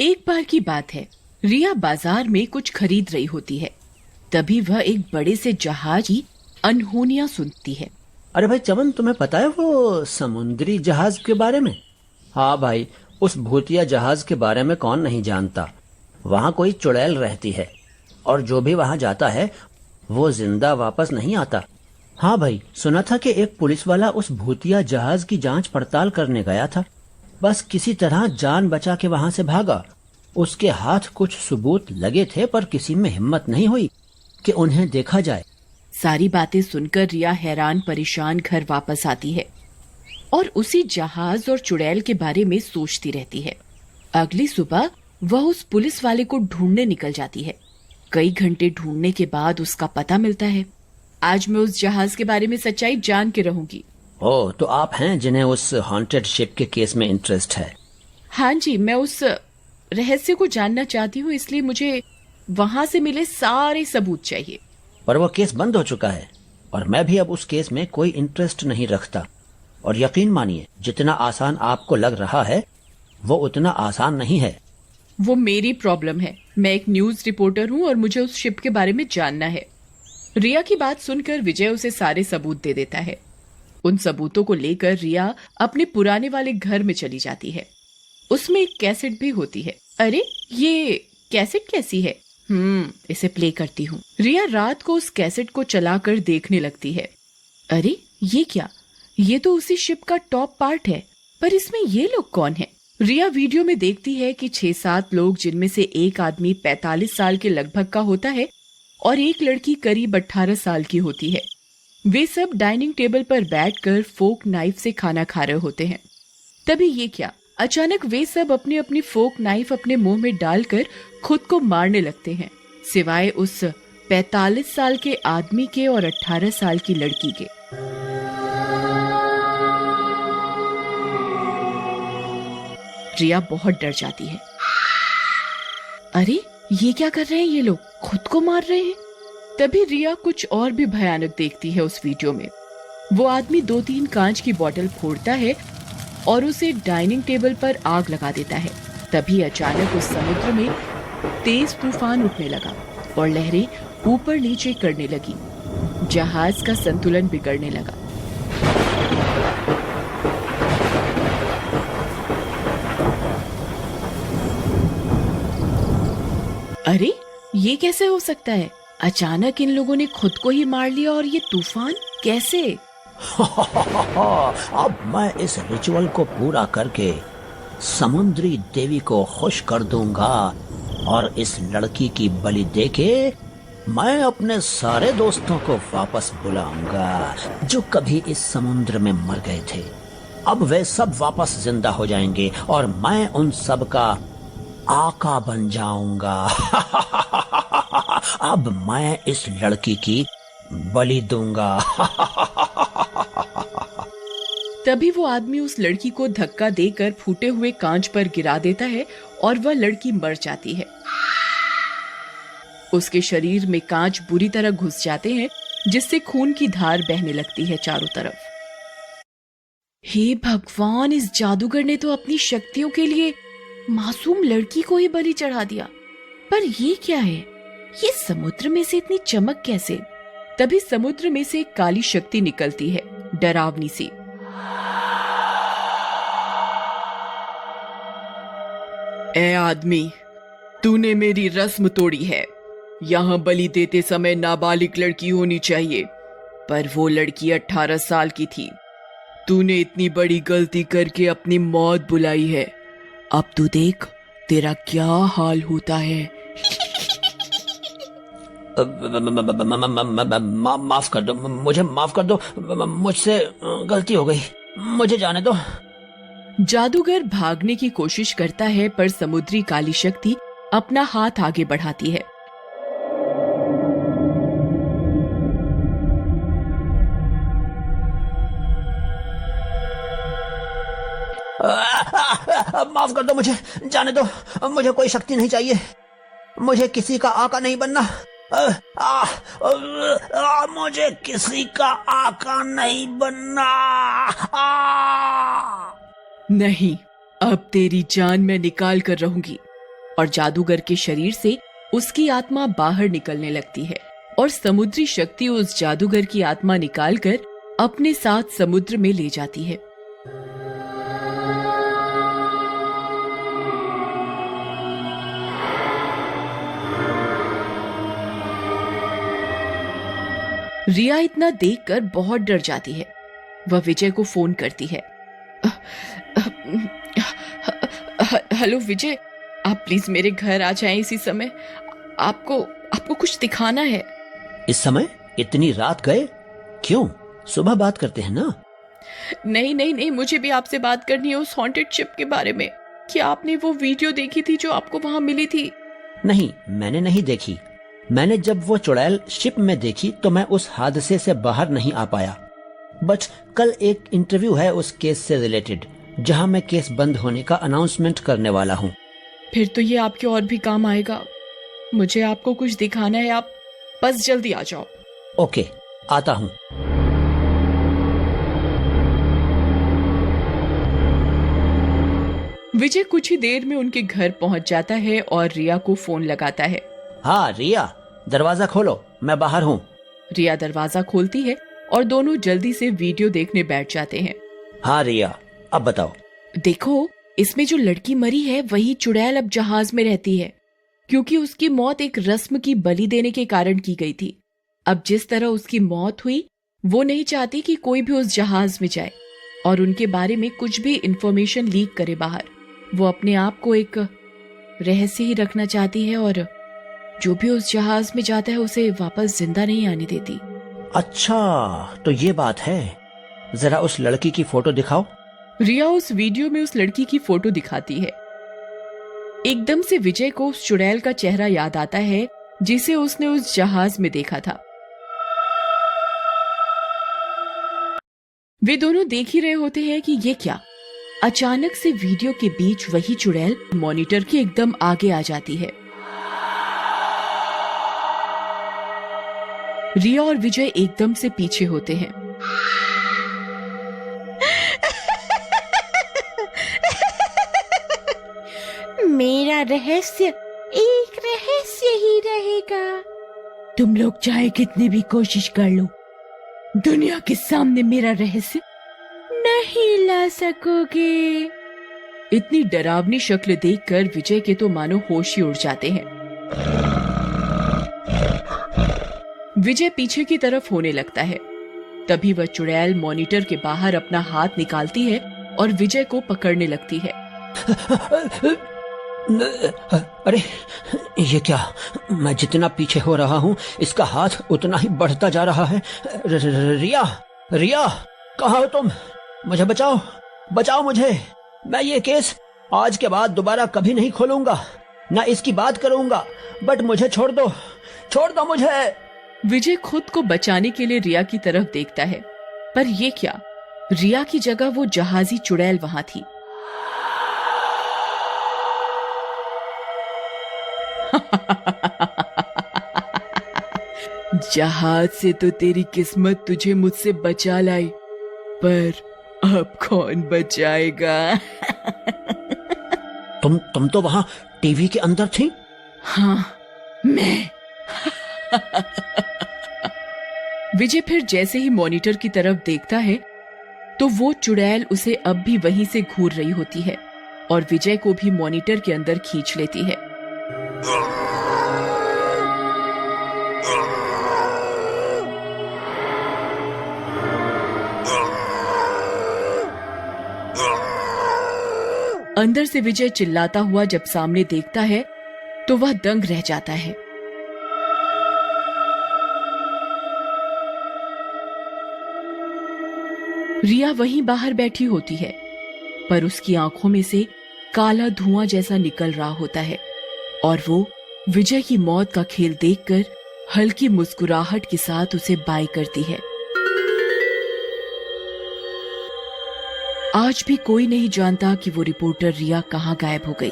एक बार की बात है, रिया बाजार में कुछ खरीद रही होती है। तभी वह एक बड़े से जहाज की अनहोनियां सुनती है। अरे भाई चमन, तुम्हें पता है वो समुद्री जहाज के बारे में? हाँ भाई, उस भूतिया जहाज के बारे में कौन नहीं जानता। वहाँ कोई चुड़ैल रहती है और जो भी वहाँ जाता है वो जिंदा वापस नहीं आता। हाँ भाई, सुना था कि एक पुलिस वाला उस भूतिया जहाज की जांच पड़ताल करने गया था। बस किसी तरह जान बचा के वहाँ से भागा। उसके हाथ कुछ सबूत लगे थे पर किसी में हिम्मत नहीं हुई कि उन्हें देखा जाए। सारी बातें सुनकर रिया हैरान परेशान घर वापस आती है और उसी जहाज और चुड़ैल के बारे में सोचती रहती है। अगली सुबह वह उस पुलिस वाले को ढूंढने निकल जाती है। कई घंटे ढूंढने के बाद उसका पता मिलता है। आज मैं उस जहाज के बारे में सच्चाई जान के रहूंगी। ओह, तो आप हैं जिन्हें उस हॉन्टेड शिप के केस में इंटरेस्ट है? हाँ जी, मैं उस रहस्य को जानना चाहती हूँ, इसलिए मुझे वहां से मिले सारे सबूत चाहिए। पर वो केस बंद हो चुका है और मैं भी अब उस केस में कोई इंटरेस्ट नहीं रखता। और यकीन मानिए, जितना आसान आपको लग रहा है वो उतना आसान नहीं है। वो मेरी प्रॉब्लम है। मैं एक न्यूज रिपोर्टर हूँ और मुझे उस शिप के बारे में जानना है। रिया की बात सुनकर विजय उसे सारे सबूत दे देता है। उन सबूतों को लेकर रिया अपने पुराने वाले घर में चली जाती है। उसमें एक कैसेट भी होती है। अरे, ये कैसेट कैसी है? इसे प्ले करती हूँ। रिया रात को उस कैसेट को चलाकर देखने लगती है। अरे, ये क्या? ये तो उसी शिप का टॉप पार्ट है, पर इसमें ये लोग कौन हैं? रिया वीडियो में देखती है कि 6-7 लोग, जिनमें से एक आदमी 45 साल के लगभग का होता है और एक लड़की करीब 18 साल की होती है। वे सब डाइनिंग टेबल पर बैठकर फोक नाइफ से खाना खा रहे होते हैं। तभी ये क्या, अचानक वे सब अपनी अपनी फोक नाइफ अपने मुंह में डालकर खुद को मारने लगते हैं, सिवाय उस 45 साल के आदमी के और 18 साल की लड़की के। रिया बहुत डर जाती है। अरे, ये क्या कर रहे हैं ये लोग? खुद को मार रहे हैं। तभी रिया कुछ और भी भयानक देखती है उस वीडियो में। वो आदमी 2-3 कांच की बोतल फोड़ता है और उसे डाइनिंग टेबल पर आग लगा देता है। तभी अचानक उस समुद्र में तेज तूफान उठने लगा और लहरें ऊपर नीचे करने लगी। जहाज का संतुलन बिगड़ने लगा। अरे, ये कैसे हो सकता है? अचानक इन लोगों ने खुद को ही मार लिया और ये तूफान कैसे? अब मैं इस रिचुअल को पूरा करके समुद्री देवी को खुश कर दूंगा और इस लड़की की बलि देके मैं अपने सारे दोस्तों को वापस बुलाऊंगा जो कभी इस समुद्र में मर गए थे। अब वे सब वापस जिंदा हो जाएंगे और मैं उन सब का आका बन जाऊंगा। अब मैं इस लड़की की बलि दूंगा। तभी वो आदमी उस लड़की को धक्का देकर फूटे हुए कांच पर गिरा देता है और वह लड़की मर जाती है। उसके शरीर में कांच बुरी तरह घुस जाते हैं, जिससे खून की धार बहने लगती है चारों तरफ। हे भगवान, इस जादूगर ने तो अपनी शक्तियों के लिए मासूम लड़की को ही बलि चढ़ा दिया। पर ये क्या है? ये समुद्र में से इतनी चमक कैसे? तभी समुद्र में से एक काली शक्ति निकलती है, डरावनी सी। ए आदमी, तूने मेरी रस्म तोड़ी है। यहाँ बलि देते समय नाबालिग लड़की होनी चाहिए, पर वो लड़की 18 साल की थी। तूने इतनी बड़ी गलती करके अपनी मौत बुलाई है। अब तू देख तेरा क्या हाल होता है। माफ कर दो, मुझे माफ कर दो, मुझसे गलती हो गई, मुझे जाने दो। जादूगर भागने की कोशिश करता है, पर समुद्री काली शक्ति अपना हाथ आगे बढ़ाती है। माफ कर दो, मुझे जाने दो। मुझे कोई शक्ति नहीं चाहिए। मुझे किसी का आका नहीं बनना। मुझे किसी का आका नहीं बनना। नहीं, अब तेरी जान मैं निकाल कर रहूंगी। और जादूगर के शरीर से उसकी आत्मा बाहर निकलने लगती है और समुद्री शक्ति उस जादूगर की आत्मा निकालकर अपने साथ समुद्र में ले जाती है। रिया इतना देखकर बहुत डर जाती है। वह विजय को फोन करती है। हेलो विजय, आप प्लीज मेरे घर आ जाएं इसी समय। आपको कुछ दिखाना है। इस समय? इतनी रात गए? क्यों? सुबह बात करते हैं ना। नहीं, मुझे भी आपसे बात करनी है उस हॉन्टेड शिप के बारे में। क्या आपने वो वीडियो देखी थी जो आपको वहां मिली थी? नहीं, मैंने नहीं देखी। मैंने जब वो चुड़ैल शिप में देखी तो मैं उस हादसे से बाहर नहीं आ पाया। बट कल एक इंटरव्यू है उस केस से रिलेटेड, जहां मैं केस बंद होने का अनाउंसमेंट करने वाला हूँ। फिर तो ये आपके और भी काम आएगा। मुझे आपको कुछ दिखाना है, आप बस जल्दी आ जाओ। ओके, आता हूँ। विजय कुछ ही देर में उनके घर पहुंच जाता है और रिया को फोन लगाता है। हाँ रिया, दरवाजा खोलो, मैं बाहर हूँ। रिया दरवाजा खोलती है और दोनों जल्दी से वीडियो देखने बैठ जाते हैं। हाँ रिया, अब बताओ। देखो, इसमें जो लड़की मरी है वही चुड़ैल अब जहाज में रहती है, क्योंकि उसकी मौत एक रस्म की बलि देने के कारण की गई थी। अब जिस तरह उसकी मौत हुई, वो नहीं चाहती कि कोई भी उस जहाज में जाए और उनके बारे में कुछ भी इंफॉर्मेशन लीक करे बाहर। वो अपने आप को एक रहस्य ही रखना चाहती है और जो भी उस जहाज में जाता है उसे वापस जिंदा नहीं आने देती। अच्छा, तो ये बात है। जरा उस लड़की की फोटो दिखाओ। रिया उस वीडियो में उस लड़की की फोटो दिखाती है। एकदम से विजय को उस चुड़ैल का चेहरा याद आता है जिसे उसने उस जहाज में देखा था। वे दोनों देख ही रहे होते हैं कि ये क्या। अचानक से वीडियो के बीच वही चुड़ैल मॉनिटर के एकदम आगे आ जाती है। रिया और विजय एकदम से पीछे होते हैं। मेरा रहस्य एक रहस्य ही रहेगा। तुम लोग चाहे कितनी भी कोशिश कर लो, दुनिया के सामने मेरा रहस्य नहीं ला सकोगे। इतनी डरावनी शक्ल देखकर विजय के तो मानो होश ही उड़ जाते हैं। विजय पीछे की तरफ होने लगता है। तभी वह चुड़ैल मॉनिटर के बाहर अपना हाथ निकालती है और विजय को पकड़ने लगती है। अरे ये क्या? मैं जितना पीछे हो रहा हूँ इसका हाथ उतना ही बढ़ता जा रहा है। रिया, रिया, कहाँ हो तुम? मुझे बचाओ, बचाओ मुझे। मैं ये केस आज के बाद दोबारा कभी नहीं खोलूंगा, ना इसकी बात करूंगा। बट मुझे छोड़ दो मुझे। विजय खुद को बचाने के लिए रिया की तरफ देखता है, पर ये क्या? रिया की जगह वो जहाजी चुड़ैल वहां थी। जहाज से तो तेरी किस्मत तुझे मुझसे बचा लाई, पर अब कौन बचाएगा? तुम तो वहां टीवी के अंदर थी। हाँ, मैं। विजय फिर जैसे ही मॉनिटर की तरफ देखता है तो वो चुड़ैल उसे अब भी वहीं से घूर रही होती है और विजय को भी मॉनिटर के अंदर खींच लेती है। अंदर से विजय चिल्लाता हुआ जब सामने देखता है तो वह दंग रह जाता है। रिया वहीं बाहर बैठी होती है, पर उसकी आंखों में से काला धुआं जैसा निकल रहा होता है और वो विजय की मौत का खेल देखकर हल्की मुस्कुराहट के साथ उसे बाय करती है। आज भी कोई नहीं जानता कि वो रिपोर्टर रिया कहाँ गायब हो गई।